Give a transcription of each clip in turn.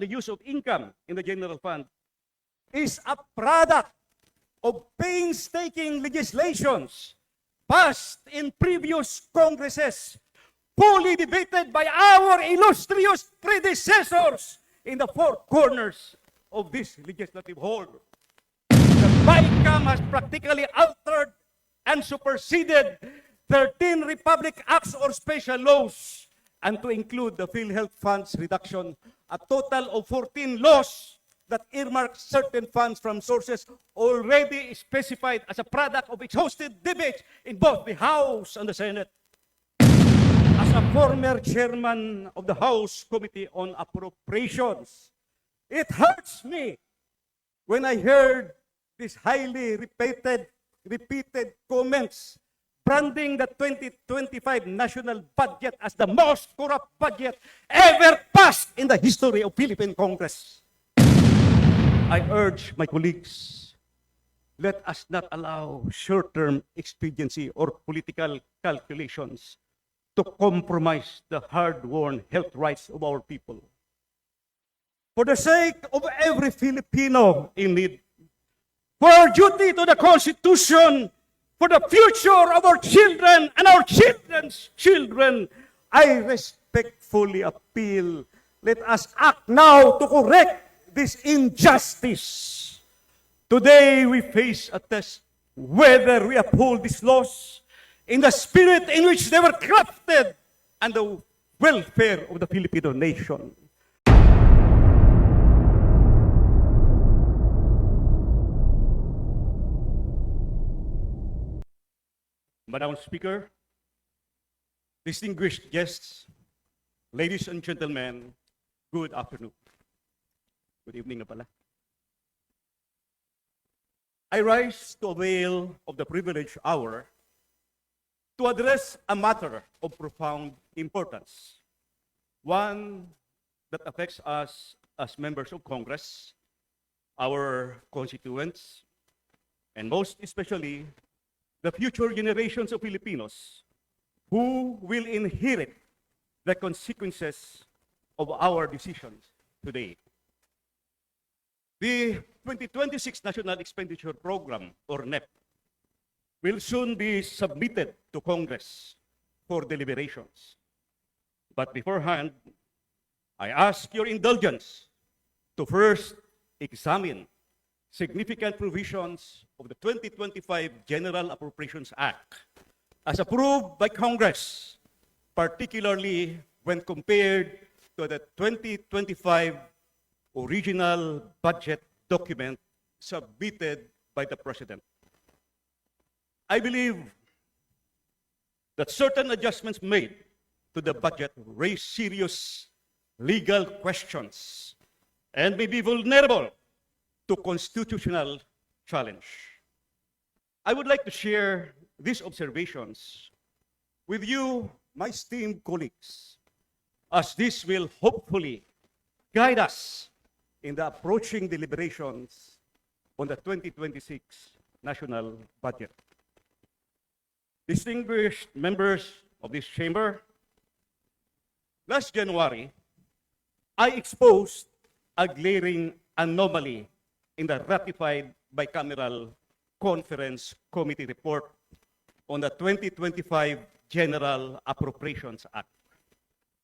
the use of income in the general fund is a product of painstaking legislations passed in previous Congresses, fully debated by our illustrious predecessors in the four corners of this legislative hall. The BICAM has practically altered and superseded 13 Republic Acts or special laws, and to include the PhilHealth Funds reduction, a total of 14 laws that earmark certain funds from sources already specified as a product of exhaustive debate in both the House and the Senate. As a former chairman of the House Committee on Appropriations, it hurts me when I heard these highly repeated comments branding the 2025 national budget as the most corrupt budget ever passed in the history of Philippine Congress. I urge my colleagues, let us not allow short-term expediency or political calculations to compromise the hard-won health rights of our people. For the sake of every Filipino in need, for our duty to the Constitution, for the future of our children and our children's children, I respectfully appeal, let us act now to correct this injustice. Today we face a test whether we uphold these laws in the spirit in which they were crafted and the welfare of the Filipino nation. Madam Speaker, distinguished guests, ladies and gentlemen, good afternoon. Good evening na pala. I rise to avail of the privileged hour to address a matter of profound importance, one that affects us as members of Congress, our constituents, and most especially the future generations of Filipinos who will inherit the consequences of our decisions today. The 2026 National Expenditure Program, or NEP, will soon be submitted to Congress for deliberations. But beforehand, I ask your indulgence to first examine significant provisions of the 2025 General Appropriations Act as approved by Congress, particularly when compared to the 2025 original budget document submitted by the President. I believe that certain adjustments made to the budget raise serious legal questions and may be vulnerable to constitutional challenge. I would like to share these observations with you, my esteemed colleagues, as this will hopefully guide us in the approaching deliberations on the 2026 national budget. Distinguished members of this chamber, last January, I exposed a glaring anomaly in the ratified bicameral conference committee report on the 2025 General Appropriations Act,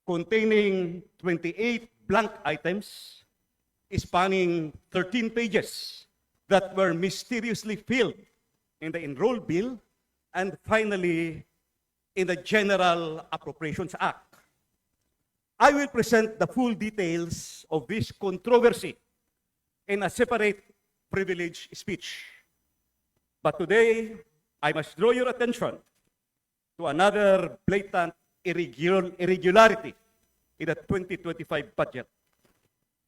containing 28 blank items spanning 13 pages that were mysteriously filled in the enrolled bill and finally in the General Appropriations Act. I will present the full details of this controversy in a separate privileged speech. But today, I must draw your attention to another blatant irregularity in the 2025 budget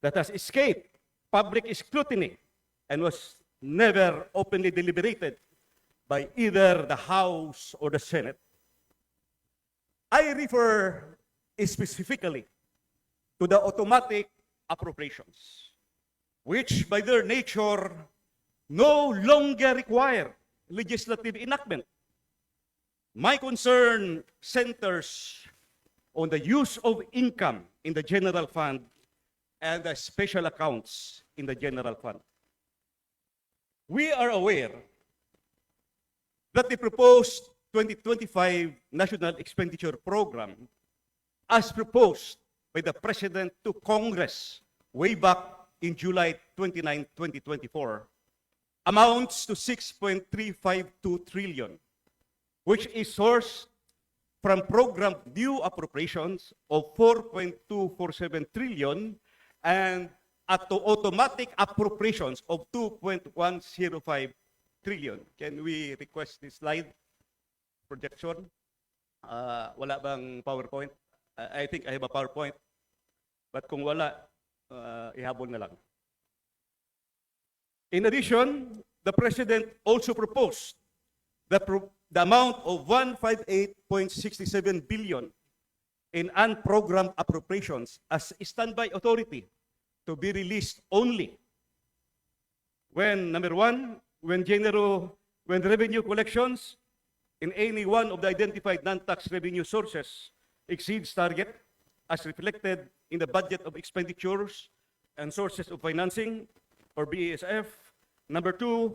that has escaped public scrutiny and was never openly deliberated by either the House or the Senate. I refer specifically to the automatic appropriations, which by their nature no longer require legislative enactment. My concern centers on the use of income in the general fund and the special accounts in the general fund. We are aware that the proposed 2025 National Expenditure Program, as proposed by the President to Congress way back in July 29, 2024, amounts to 6.352 trillion, which is sourced from program new appropriations of 4.247 trillion and automatic appropriations of 2.105 trillion. Can we request this slide projection? Wala bang PowerPoint? I think I have a PowerPoint. But kung wala, ihabol na lang. In addition, the President also proposed the amount of 158.67 billion in unprogrammed appropriations as a standby authority to be released only when, number one, when revenue collections in any one of the identified non-tax revenue sources exceeds target as reflected in the budget of expenditures and sources of financing, or BASF. Number two,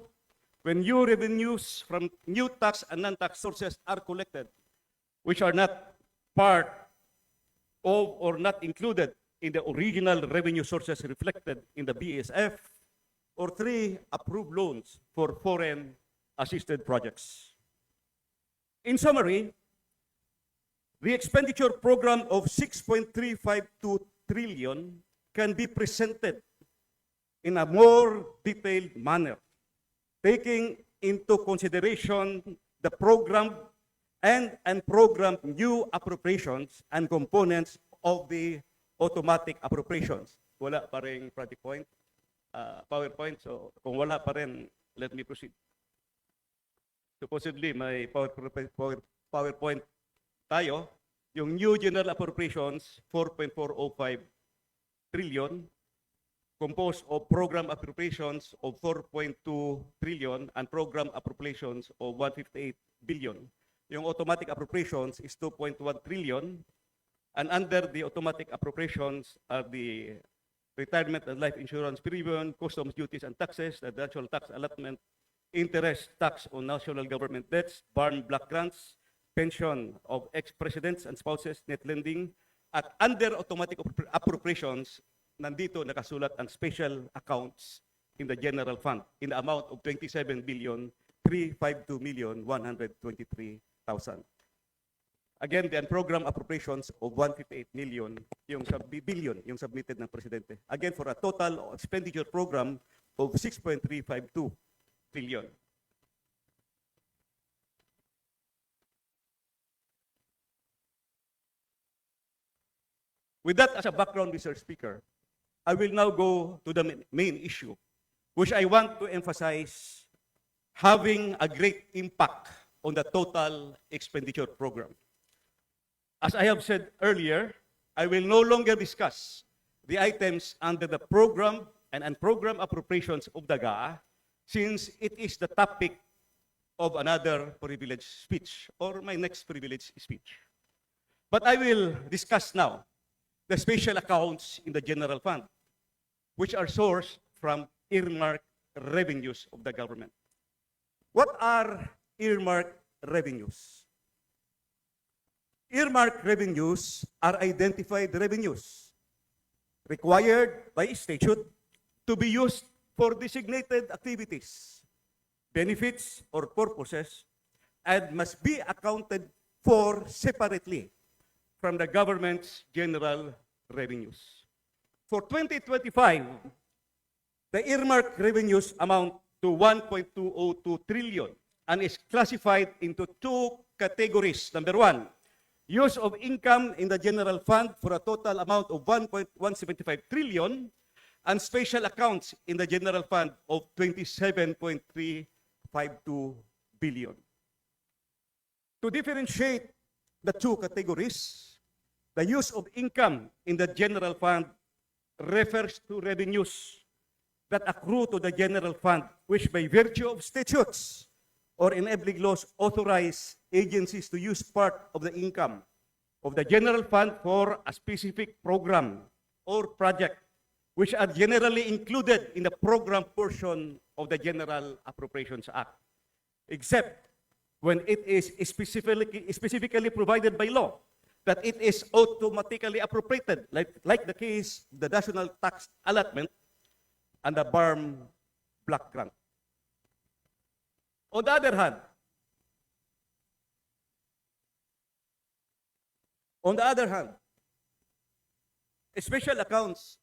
when new revenues from new tax and non-tax sources are collected, which are not part of or not included in the original revenue sources reflected in the BASF. Or three, approved loans for foreign assisted projects. In summary, the expenditure program of 6.352 trillion can be presented in a more detailed manner, taking into consideration the program and unprogrammed new appropriations and components of the automatic appropriations. Wala pa rin project point, PowerPoint, so kung wala pa rin, let me proceed. Supposedly, may PowerPoint tayo. Yung new general appropriations, 4.405 trillion, composed of program appropriations of 4.2 trillion and program appropriations of 158 billion. Yung automatic appropriations is 2.1 trillion, and under the automatic appropriations are the retirement and life insurance premium, customs duties and taxes, the national tax allotment, interest tax on national government debts, barn block grants, pension of ex-presidents and spouses, net lending, at under automatic appropriations, nandito nakasulat ang special accounts in the general fund in the amount of 27,352,123,000. Again, the unprogrammed appropriations of 158 million, billion, yung submitted ng Presidente. Again, for a total expenditure program of 6.352 trillion. With that as a background, Mr. Speaker, I will now go to the main issue, which I want to emphasize having a great impact on the total expenditure program. As I have said earlier, I will no longer discuss the items under the program and unprogrammed appropriations of the GAA, since it is the topic of another privileged speech, or my next privileged speech. But I will discuss now the special accounts in the general fund, which are sourced from earmarked revenues of the government. What are earmarked revenues? Earmarked revenues are identified revenues required by statute to be used for designated activities, benefits, or purposes, and must be accounted for separately from the government's general revenues. For 2025, the earmarked revenues amount to 1.202 trillion and is classified into two categories. Number one, use of income in the general fund for a total amount of 1.175 trillion and special accounts in the general fund of 27.352 billion. To differentiate the two categories, the use of income in the general fund refers to revenues that accrue to the general fund, which by virtue of statutes or enabling laws authorize agencies to use part of the income of the general fund for a specific program or project which are generally included in the program portion of the General Appropriations Act, except when it is specifically provided by law that it is automatically appropriated, like the case, the National Tax Allotment and the BARM Block Grant. On the other hand, special accounts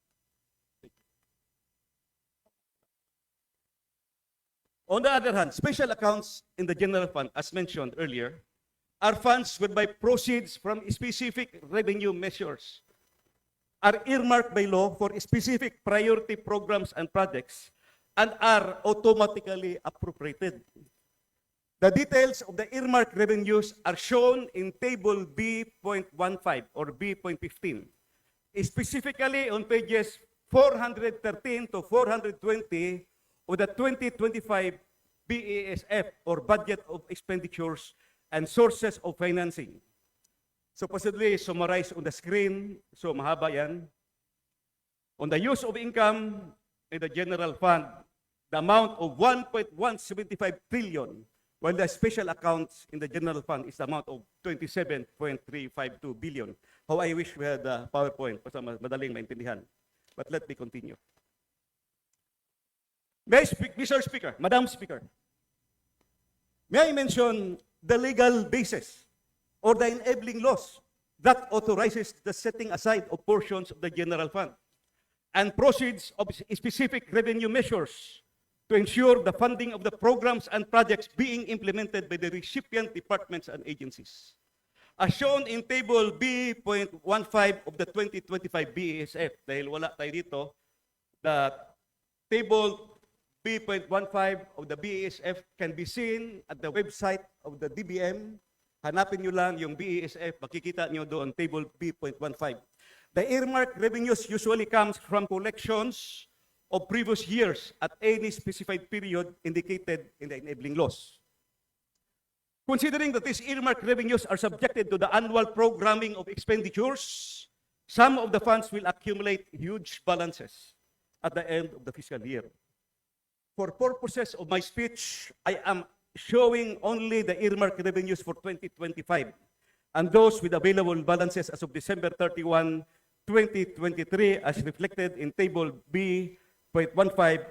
special accounts in the general fund, as mentioned earlier, are funds whereby proceeds from specific revenue measures are earmarked by law for specific priority programs and projects and are automatically appropriated. The details of the earmarked revenues are shown in Table B.15 or B.15, specifically on pages 413 to 420 of the 2025 BESF or Budget of Expenditures and Sources of Financing. Supposedly summarized on the screen, so mahaba yan. On the use of income in the general fund, the amount of 1.175 trillion, while the special accounts in the general fund is the amount of 27.352 billion. How I wish we had the PowerPoint para madaling maintindihan. But let me continue. May I speak, Mr. Speaker, Madam Speaker, may I mention the legal basis or the enabling laws that authorizes the setting aside of portions of the general fund and proceeds of specific revenue measures to ensure the funding of the programs and projects being implemented by the recipient departments and agencies. As shown in Table B.15 of the 2025 BESF, dahil wala tayo dito, the Table B.15 of the BESF can be seen at the website of the DBM. Hanapin nyo lang yung BESF, makikita nyo doon, Table B.15. The earmarked revenues usually comes from collections of previous years at any specified period indicated in the enabling laws. Considering that these earmarked revenues are subjected to the annual programming of expenditures, some of the funds will accumulate huge balances at the end of the fiscal year. For purposes of my speech, I am showing only the earmarked revenues for 2025 and those with available balances as of December 31, 2023 as reflected in Table B.15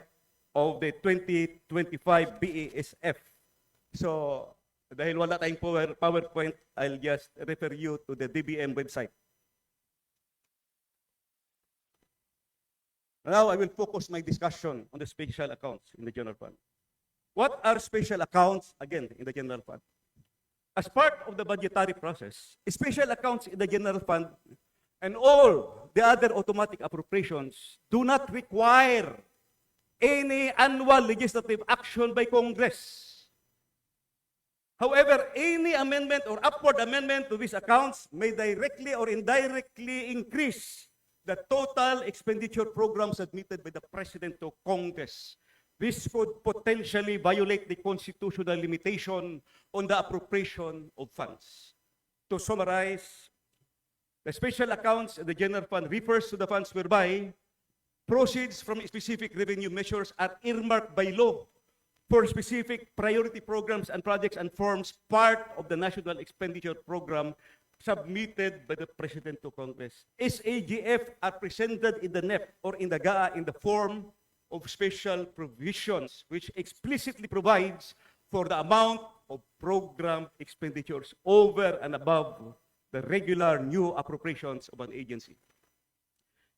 of the 2025 BESF. So, dahil wala tayong PowerPoint, I'll just refer you to the DBM website. Now, I will focus my discussion on the special accounts in the general fund. What are special accounts, again, in the general fund? As part of the budgetary process, special accounts in the general fund and all the other automatic appropriations do not require any annual legislative action by Congress. However, any amendment or upward amendment to these accounts may directly or indirectly increase the total expenditure program submitted by the President to Congress. This could potentially violate the constitutional limitation on the appropriation of funds. To summarize, the special accounts in the general fund refers to the funds whereby proceeds from specific revenue measures are earmarked by law for specific priority programs and projects and forms part of the National Expenditure Program submitted by the President to Congress. SAGF are presented in the NEP or in the GAA in the form of special provisions which explicitly provides for the amount of program expenditures over and above the regular new appropriations of an agency.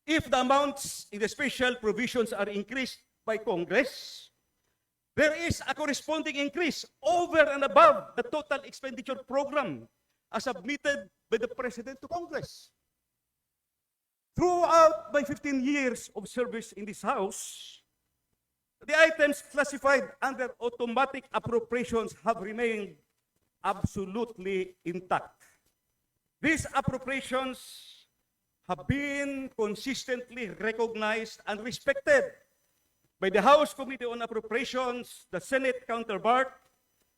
If the amounts in the special provisions are increased by Congress, there is a corresponding increase over and above the total expenditure program as submitted by the President to Congress. Throughout my 15 years of service in this House, the items classified under automatic appropriations have remained absolutely intact. These appropriations have been consistently recognized and respected by the House Committee on Appropriations, the Senate counterpart,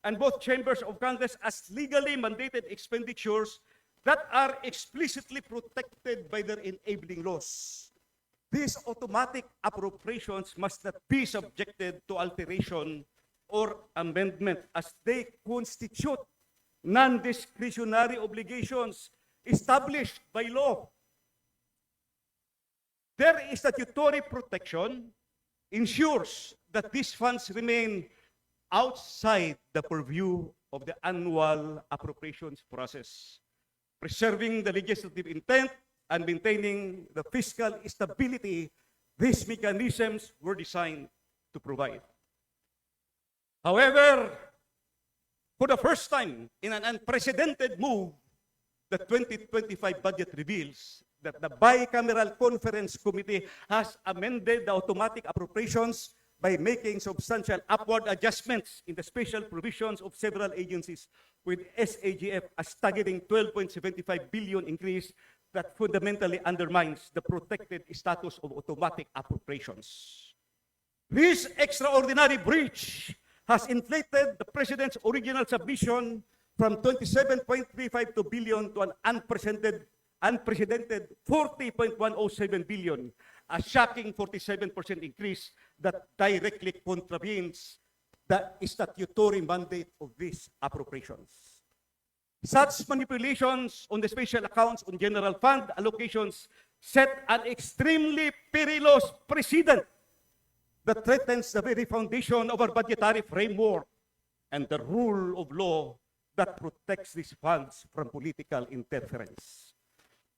and both chambers of Congress as legally mandated expenditures that are explicitly protected by their enabling laws. these automatic appropriations must not be subjected to alteration or amendment as they constitute non-discretionary obligations established by law. Their statutory protection ensures that these funds remain outside the purview of the annual appropriations process, preserving the legislative intent and maintaining the fiscal stability these mechanisms were designed to provide. However, for the first time in an unprecedented move, the 2025 budget reveals that the Bicameral Conference Committee has amended the automatic appropriations by making substantial upward adjustments in the special provisions of several agencies, with SAGF a staggering 12.75 billion increase that fundamentally undermines the protected status of automatic appropriations. This extraordinary breach has inflated the President's original submission from 27.352 billion to an unprecedented 40.107 billion, a shocking 47% increase that directly contravenes the statutory mandate of these appropriations. Such manipulations on the special accounts on general fund allocations set an extremely perilous precedent that threatens the very foundation of our budgetary framework and the rule of law that protects these funds from political interference.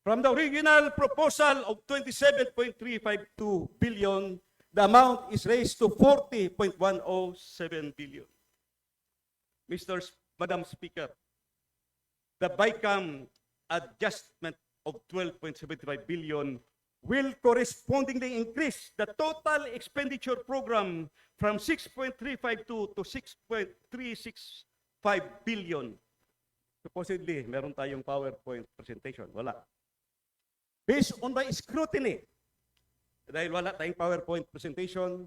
From the original proposal of 27.352 billion, the amount is raised to 40.107 billion. Madam Speaker, the BICAM adjustment of 12.75 billion will correspondingly increase the total expenditure program from 6.352 to 6.365 billion. Supposedly, meron tayong PowerPoint presentation. Wala. Based on my scrutiny, dahil wala tayong PowerPoint presentation,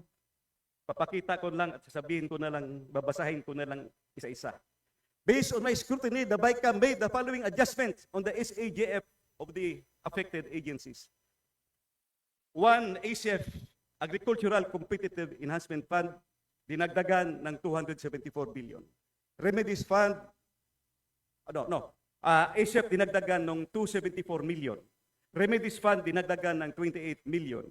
papakita ko lang at sasabihin ko na lang, babasahin ko na lang isa-isa. Based on my scrutiny, the BICAM made the following adjustments on the SAGF of the affected agencies. 1, ACF, Agricultural Competitive Enhancement Fund, dinagdagan ng 274 billion. Remedies Fund, ACF dinagdagan ng 274 million. Remedies Fund dinagdagan ng 28 million.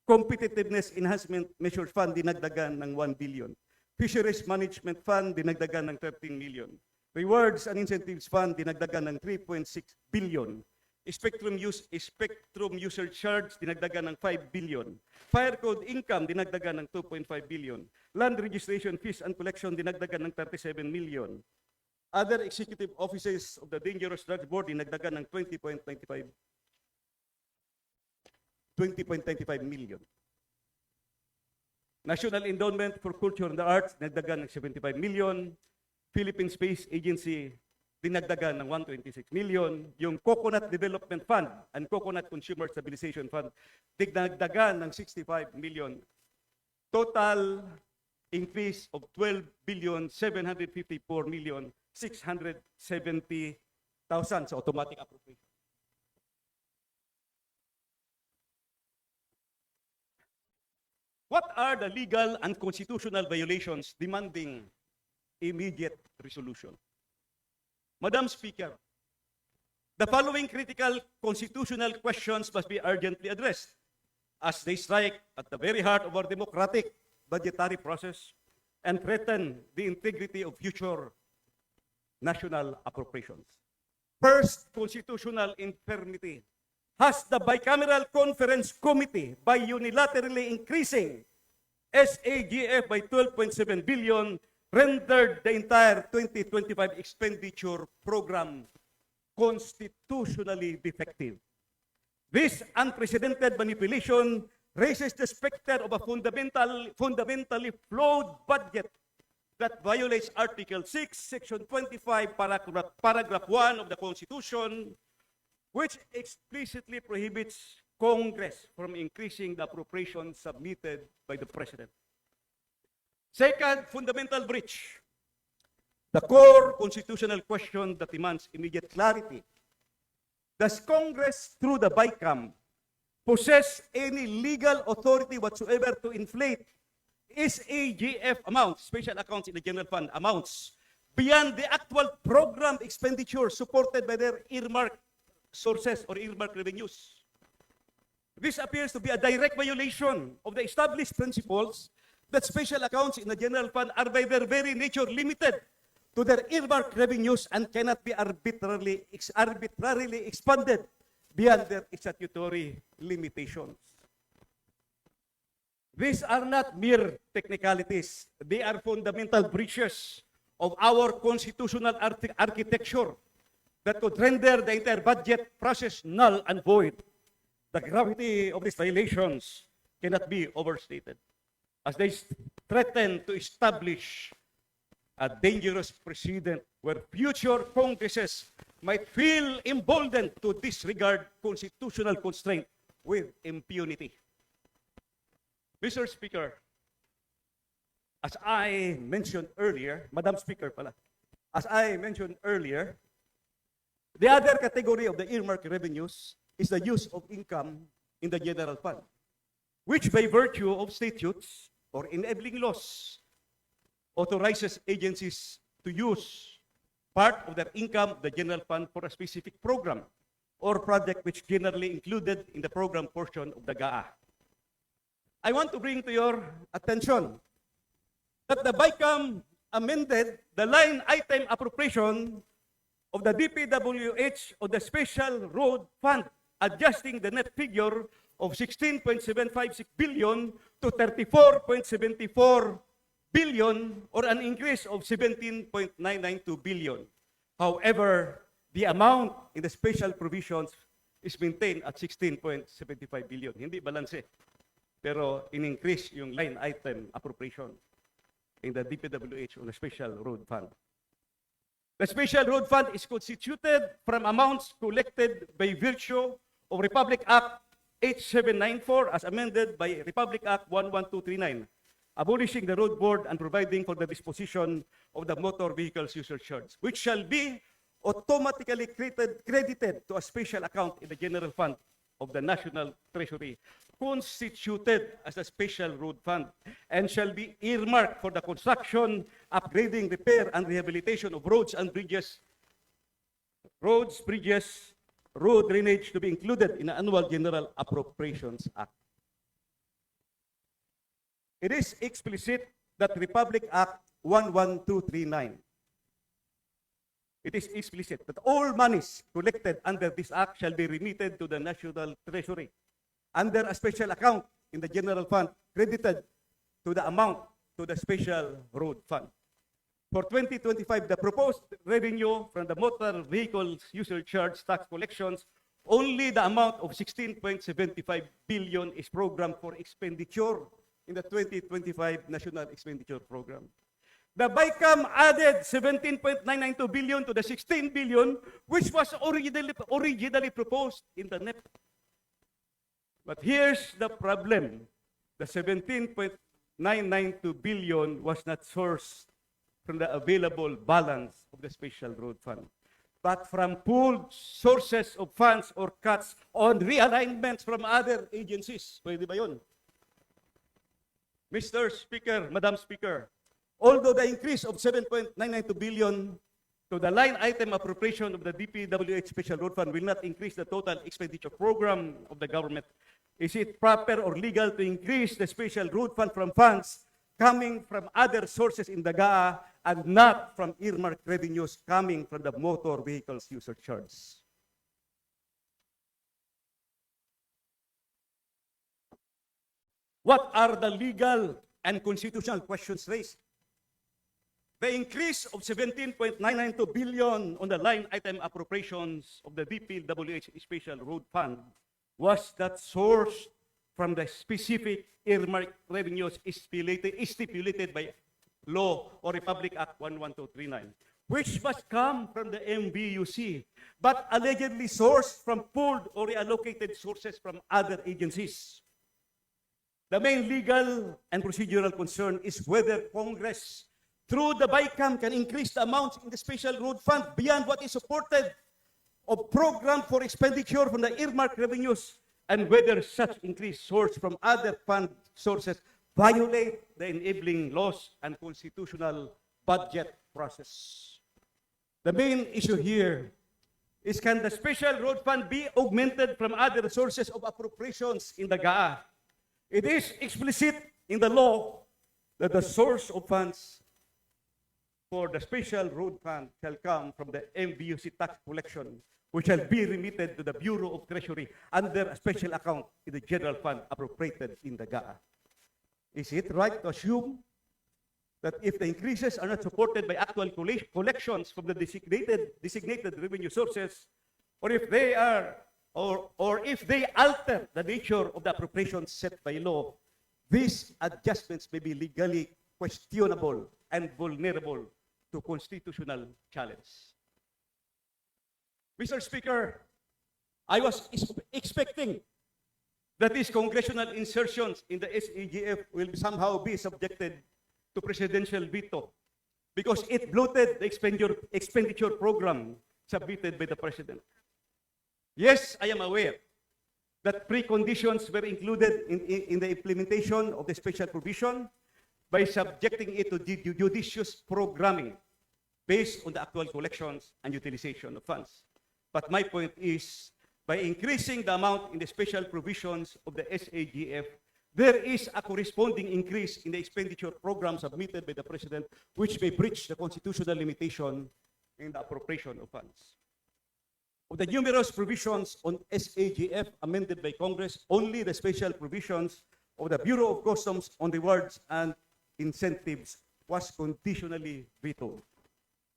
Competitiveness Enhancement Measures Fund dinagdagan ng 1 billion. Fisheries Management Fund dinagdagan ng 13 million. Rewards and Incentives Fund dinagdagan ng 3.6 billion. Spectrum User Charge dinagdagan ng 5 billion. Fire Code Income dinagdagan ng 2.5 billion. Land Registration Fees and Collection dinagdagan ng 37 million. Other executive offices of the Dangerous Drugs Board dinagdagan ng 20.95 million. National Endowment for Culture and the Arts dinagdagan ng 75 million. Philippine Space Agency dinagdagan ng 126 million. Yung Coconut Development Fund and Coconut Consumer Stabilization Fund dinagdagan ng 65 million. Total increase of 12 billion 754 million 670,000 sa automatic appropriation. What are the legal and constitutional violations demanding immediate resolution? Madam Speaker, the following critical constitutional questions must be urgently addressed as they strike at the very heart of our democratic budgetary process and threaten the integrity of future national appropriations. First, constitutional infirmity. Has the Bicameral Conference Committee, by unilaterally increasing SAGF by 12.7 billion, rendered the entire 2025 expenditure program constitutionally defective? This unprecedented manipulation raises the specter of a fundamentally flawed budget that violates Article 6, Section 25, Paragraph 1 of the Constitution, which explicitly prohibits Congress from increasing the appropriations submitted by the President. Second, fundamental breach. The core constitutional question that demands immediate clarity. Does Congress, through the BICAM, possess any legal authority whatsoever to inflate SAGF amounts, special accounts in the general fund amounts, beyond the actual program expenditure supported by their earmarked sources or earmarked revenues. This appears to be a direct violation of the established principles that special accounts in the general fund are by their very nature limited to their earmarked revenues and cannot be arbitrarily expanded beyond their statutory limitations. These are not mere technicalities. They are fundamental breaches of our constitutional architecture that could render the entire budget process null and void. The gravity of these violations cannot be overstated, as they threaten to establish a dangerous precedent where future Congresses might feel emboldened to disregard constitutional constraint with impunity. Mr. Speaker, as I mentioned earlier, Madam Speaker pala, as I mentioned earlier, the other category of the earmarked revenues is the use of income in the general fund, which by virtue of statutes or enabling laws authorizes agencies to use part of their income, the general fund, for a specific program or project which generally included in the program portion of the GAA. I want to bring to your attention that the BICAM amended the line item appropriation of the DPWH of the Special Road Fund, adjusting the net figure of 16.756 billion to 34.74 billion, or an increase of 17.992 billion. However, the amount in the special provisions is maintained at 16.75 billion. Hindi balanse. Pero in-increase yung line item appropriation in the DPWH on the Special Road Fund. The Special Road Fund is constituted from amounts collected by virtue of Republic Act 8794 as amended by Republic Act 11239, abolishing the Road Board and providing for the disposition of the motor vehicles user charge, which shall be automatically credited to a special account in the General Fund of the National Treasury, constituted as a Special Road Fund, and shall be earmarked for the construction, upgrading, repair, and rehabilitation of roads and bridges, road drainage to be included in the Annual General Appropriations Act. It is explicit that Republic Act 11239. It is explicit that all monies collected under this act shall be remitted to the National Treasury under a special account in the General Fund credited to the amount to the Special Road Fund. For 2025, the proposed revenue from the motor vehicles user charge tax collections, only the amount of 16.75 billion is programmed for expenditure in the 2025 National Expenditure Program. The BICAM added 17.992 billion to the 16 billion, which was originally proposed in the NEP. But here's the problem. The 17.992 billion was not sourced from the available balance of the Special Road Fund, but from pooled sources of funds or cuts on realignments from other agencies. Pwede ba yun? Mr. Speaker, Madam Speaker, although the increase of 7.992 billion to the line item appropriation of the DPWH Special Road Fund will not increase the total expenditure program of the government, is it proper or legal to increase the Special Road Fund from funds coming from other sources in the GAA and not from earmarked revenues coming from the motor vehicles user charge? What are the legal and constitutional questions raised? The increase of 17.992 billion on the line item appropriations of the DPWH Special Road Fund was that sourced from the specific earmarked revenues stipulated by law or Republic Act 11239, which must come from the MVUC, but allegedly sourced from pooled or reallocated sources from other agencies. The main legal and procedural concern is whether Congress, through the BICAM, can increase the amounts in the Special Road Fund beyond what is supported of program for expenditure from the earmarked revenues and whether such increase sourced from other fund sources violate the enabling laws and constitutional budget process. The main issue here is, can the special road fund be augmented from other sources of appropriations in the GAA? It is explicit in the law that the source of funds for the special road fund shall come from the MBUC tax collection, which shall be remitted to the Bureau of Treasury under a special account in the general fund appropriated in the GAA. Is it right to assume that if the increases are not supported by actual collections from the designated revenue sources, or if they are, or if they alter the nature of the appropriations set by law, these adjustments may be legally questionable and vulnerable to constitutional challenge? Mr. Speaker, I was expecting that these congressional insertions in the SAGF will somehow be subjected to presidential veto because it bloated the expenditure program submitted by the President. Yes, I am aware that preconditions were included in the implementation of the special provision by subjecting it to judicious programming based on the actual collections and utilization of funds. But my point is, by increasing the amount in the special provisions of the SAGF, there is a corresponding increase in the expenditure program submitted by the President, which may breach the constitutional limitation in the appropriation of funds. Of the numerous provisions on SAGF amended by Congress, only the special provisions of the Bureau of Customs on rewards and incentives was conditionally vetoed.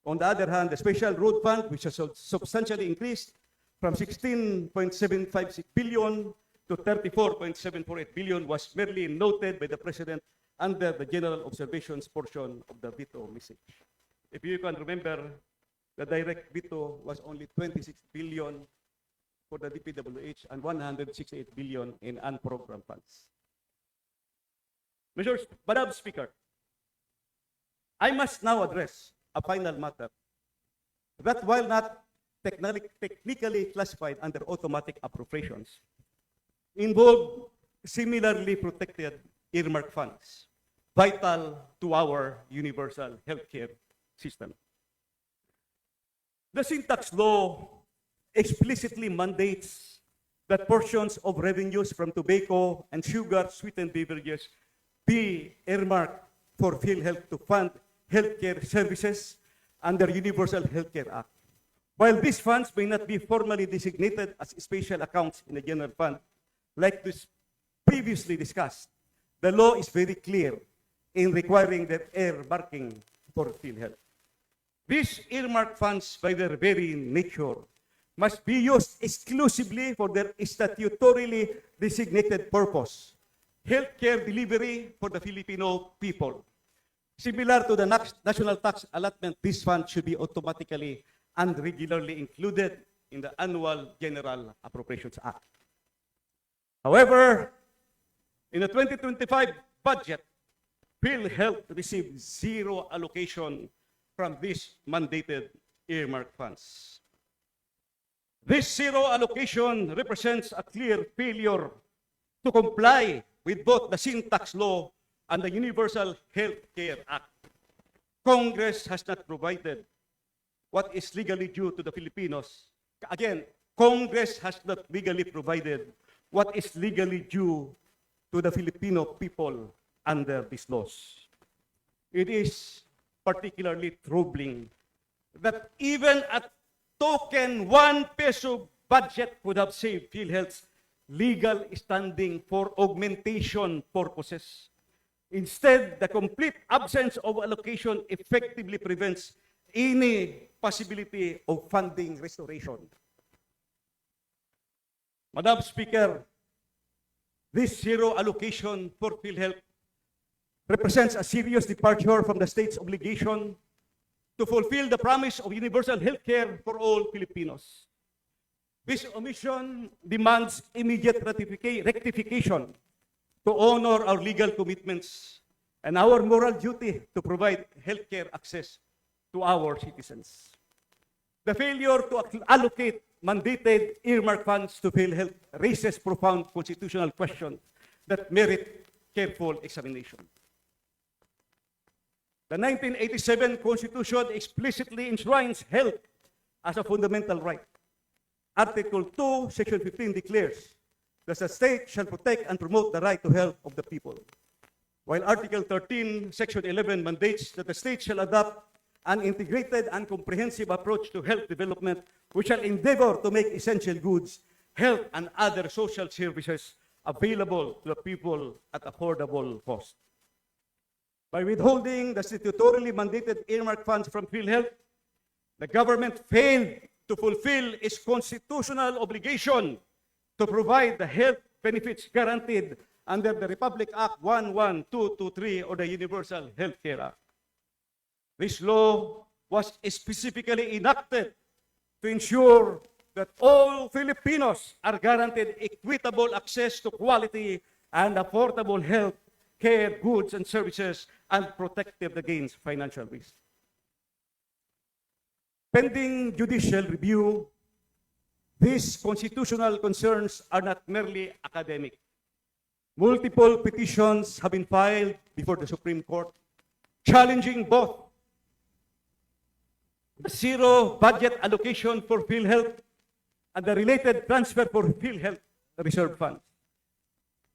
On the other hand, the special road fund, which has substantially increased from 16.756 billion to 34.748 billion, was merely noted by the President under the general observations portion of the veto message. If you can remember, the direct veto was only 26 billion for the DPWH and 168 billion in unprogrammed funds. Madam Speaker, I must now address a final matter that, while not technically classified under automatic appropriations, involve similarly protected earmarked funds, vital to our universal healthcare system. The syntax law explicitly mandates that portions of revenues from tobacco and sugar-sweetened beverages be earmarked for PhilHealth to fund healthcare services under Universal Healthcare Act. While these funds may not be formally designated as special accounts in the general fund, like this previously discussed, the law is very clear in requiring their earmarking for PhilHealth. These earmarked funds, by their very nature, must be used exclusively for their statutorily designated purpose, healthcare delivery for the Filipino people. Similar to the national tax allotment, this fund should be automatically and regularly included in the annual General Appropriations Act. However, in the 2025 budget, PhilHealth received zero allocation from these mandated earmarked funds. This zero allocation represents a clear failure to comply with both the syntax law and the Universal Healthcare Act. Congress has not provided what is legally due to the Filipinos. Again, Congress has not legally provided what is legally due to the Filipino people under these laws. It is particularly troubling that even a token 1 peso budget would have saved PhilHealth's legal standing for augmentation purposes. Instead, the complete absence of allocation effectively prevents any possibility of funding restoration. Madam Speaker, this zero allocation for PhilHealth represents a serious departure from the state's obligation to fulfill the promise of universal health care for all Filipinos. This omission demands immediate rectification to honor our legal commitments and our moral duty to provide healthcare access to our citizens. The failure to allocate mandated earmark funds to PhilHealth raises profound constitutional questions that merit careful examination. The 1987 Constitution explicitly enshrines health as a fundamental right. Article 2, Section 15 declares that the state shall protect and promote the right to health of the people, while Article 13, Section 11 mandates that the state shall adopt an integrated and comprehensive approach to health development, which shall endeavor to make essential goods, health, and other social services available to the people at affordable cost. By withholding the statutorily mandated earmark funds from PhilHealth, the government failed to fulfill its constitutional obligation to provide the health benefits guaranteed under the Republic Act 11223 or the Universal Health Care Act. This law was specifically enacted to ensure that all Filipinos are guaranteed equitable access to quality and affordable health care, goods, and services, and protected against financial risk. Pending judicial review, these constitutional concerns are not merely academic. Multiple petitions have been filed before the Supreme Court, challenging both the zero budget allocation for PhilHealth and the related transfer for PhilHealth reserve funds.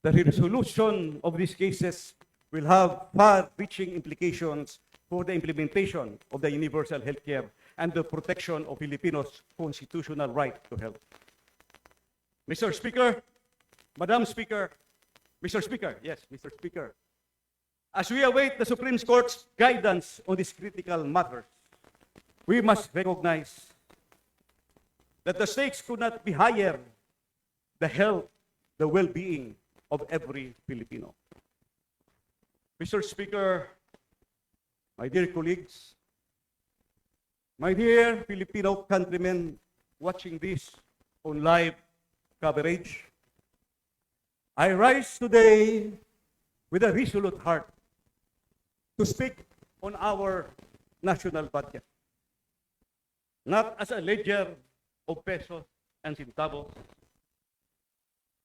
The resolution of these cases will have far-reaching implications for the implementation of the universal health care and the protection of Filipinos' constitutional right to health. Mr. Speaker, Madam Speaker, Mr. Speaker, yes, Mr. Speaker, as we await the Supreme Court's guidance on this critical matter, we must recognize that the stakes could not be higher: the health, the well-being of every Filipino. Mr. Speaker, my dear colleagues, my dear Filipino countrymen watching this on live coverage, I rise today with a resolute heart to speak on our national budget, not as a ledger of pesos and centavos,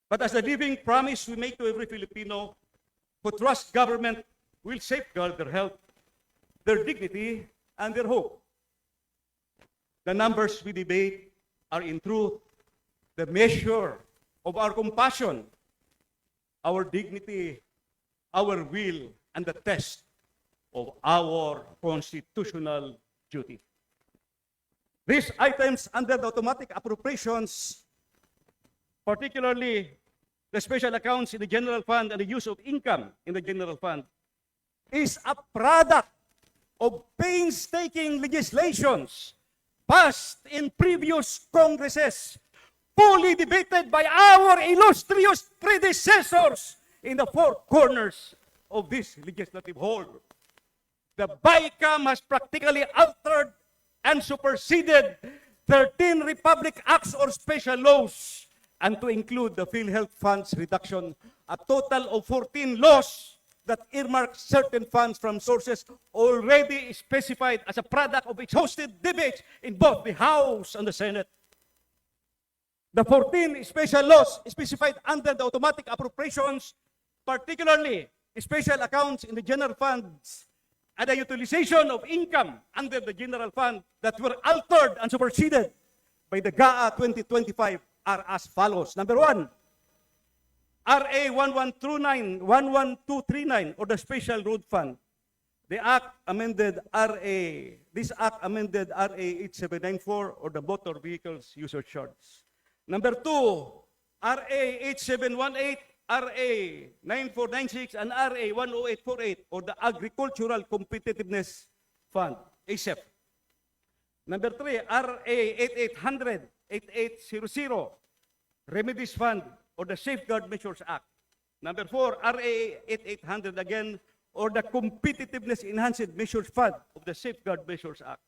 but as a living promise we make to every Filipino who trusts government will safeguard their health, their dignity, and their hope. The numbers we debate are in truth the measure of our compassion, our dignity, our will, and the test of our constitutional duty. These items under the automatic appropriations, particularly the special accounts in the general fund and the use of income in the general fund, is a product of painstaking legislations passed in previous Congresses, fully debated by our illustrious predecessors in the four corners of this legislative hall. The BICAM has practically altered and superseded 13 Republic Acts or special laws, and to include the PhilHealth funds reduction, a total of 14 laws that earmark certain funds from sources already specified as a product of exhaustive debates in both the House and the Senate. The 14 special laws specified under the automatic appropriations, particularly special accounts in the general funds and the utilization of income under the general fund that were altered and superseded by the GAA 2025 are as follows. Number one, RA 11239 or the Special Road Fund. This act amended RA 8794 or the Motor Vehicles User Charge. Number two, RA 8718, RA 9496, and RA 10848 or the Agricultural Competitiveness Fund, ASEP. Number three, RA 8800, 8800, Remedies Fund or the Safeguard Measures Act. Number four, RA 8800 again, or the Competitiveness Enhanced Measures Fund of the Safeguard Measures Act.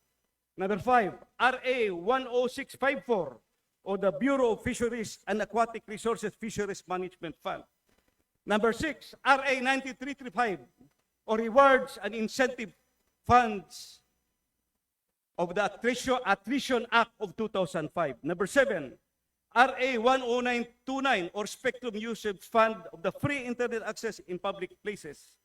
Number five, RA 10654, or the Bureau of Fisheries and Aquatic Resources Fisheries Management Fund. Number six, RA 9335, or Rewards and Incentive Funds of the Attrition Act of 2005. Number 7, RA 10929 or Spectrum Usage Fund of the Free Internet Access in Public Places.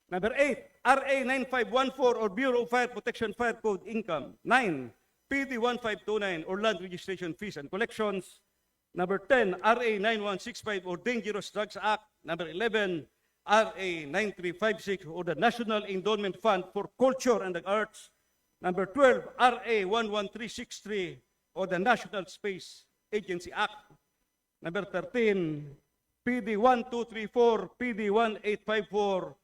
Number 8, RA 9514 or Bureau of Fire Protection Fire Code Income. 9, PD 1529 or Land Registration Fees and Collections. Number 10, RA 9165 or Dangerous Drugs Act. Number 11, RA 9356 or the National Endowment Fund for Culture and the Arts. Number 12, RA 11363 or the National Space Agency Act. Number 13, PD 1234, PD 1854,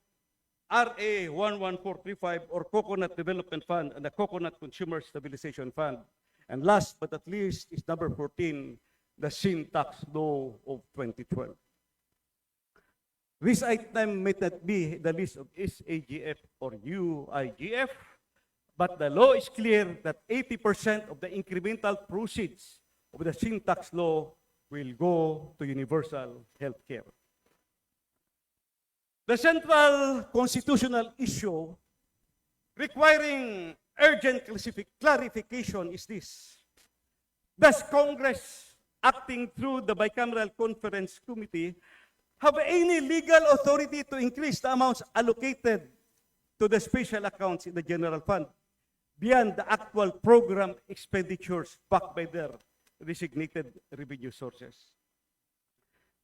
RA 11435 or Coconut Development Fund and the Coconut Consumer Stabilization Fund. And last but not least is number 14, the Sin Tax Law of 2012. This item may not be the list of SAGF or UIGF, but the law is clear that 80% of the incremental proceeds of the Sin Tax Law will go to universal health care. The central constitutional issue requiring urgent clarification is this. Does Congress, acting through the Bicameral Conference Committee, have any legal authority to increase the amounts allocated to the special accounts in the general fund beyond the actual program expenditures backed by their designated revenue sources?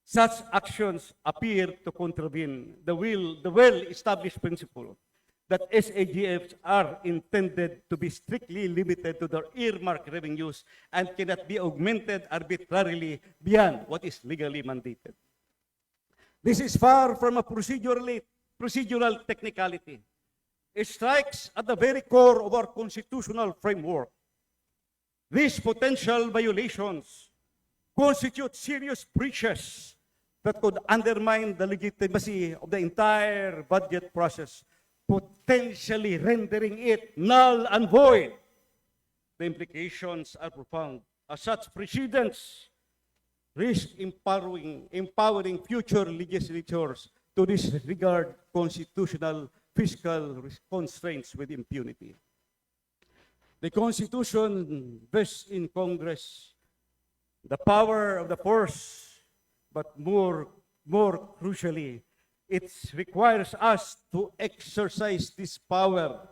Such actions appear to contravene the well-established principle that SAGFs are intended to be strictly limited to their earmarked revenues and cannot be augmented arbitrarily beyond what is legally mandated. This is far from a procedural technicality. It strikes at the very core of our constitutional framework. These potential violations constitute serious breaches that could undermine the legitimacy of the entire budget process, potentially rendering it null and void. The implications are profound, as such precedents risk empowering future legislatures to disregard constitutional fiscal constraints with impunity. The Constitution vests in Congress the power of the purse, but more crucially, it requires us to exercise this power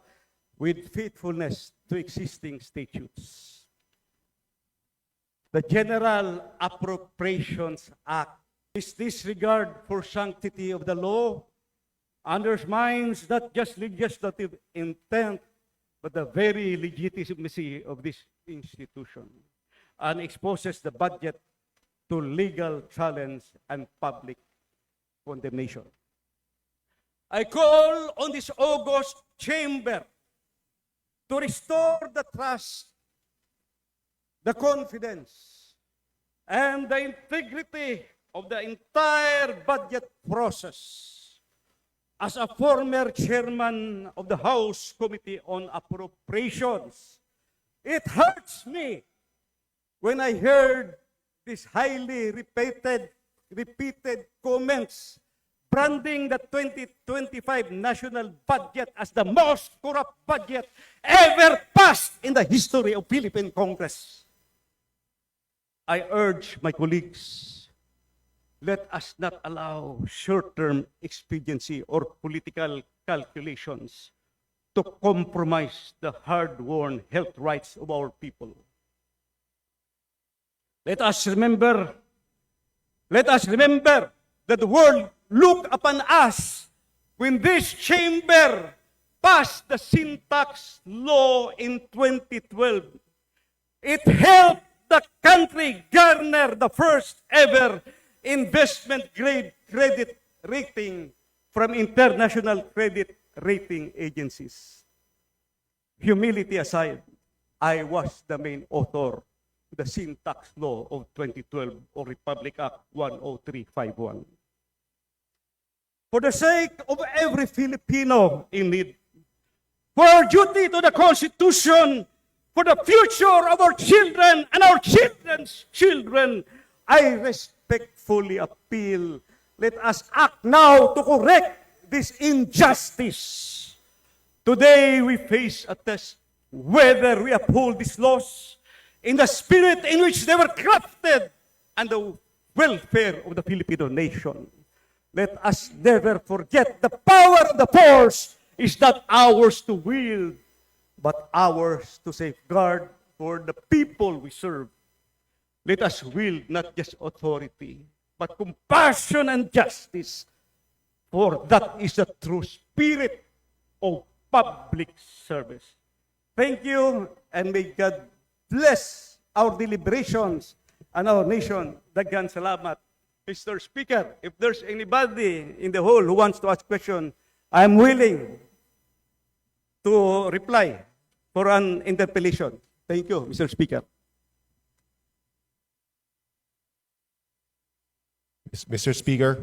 with faithfulness to existing statutes. The General Appropriations Act, this disregard for sanctity of the law, undermines not just legislative intent, but the very legitimacy of this institution, and exposes the budget to legal challenge and public condemnation. I call on this august chamber to restore the trust, the confidence, and the integrity of the entire budget process. As a former chairman of the House Committee on Appropriations, it hurts me when I heard these highly repeated comments branding the 2025 national budget as the most corrupt budget ever passed in the history of Philippine Congress. I urge my colleagues, let us not allow short-term expediency or political calculations to compromise the hard-won health rights of our people. Let us remember that the world looked upon us when this chamber passed the Sin Tax Law in 2012. It helped the country garner the first ever investment grade credit rating from international credit rating agencies. Humility aside, I was the main author of the Sin Tax Law of 2012 or Republic Act 10351. For the sake of every Filipino in need, for our duty to the Constitution, for the future of our children and our children's children, I respectfully appeal, let us act now to correct this injustice. Today we face a test whether we uphold these laws in the spirit in which they were crafted and the welfare of the Filipino nation. Let us never forget the power of the force is not ours to wield, but ours to safeguard for the people we serve. Let us wield not just authority, but compassion and justice, for that is the true spirit of public service. Thank you, and may God bless our deliberations and our nation. Daghan salamat. Mr. Speaker, if there's anybody in the hall who wants to ask question, I'm willing to reply for an interpellation. Thank you, Mr. Speaker. Mr. Speaker,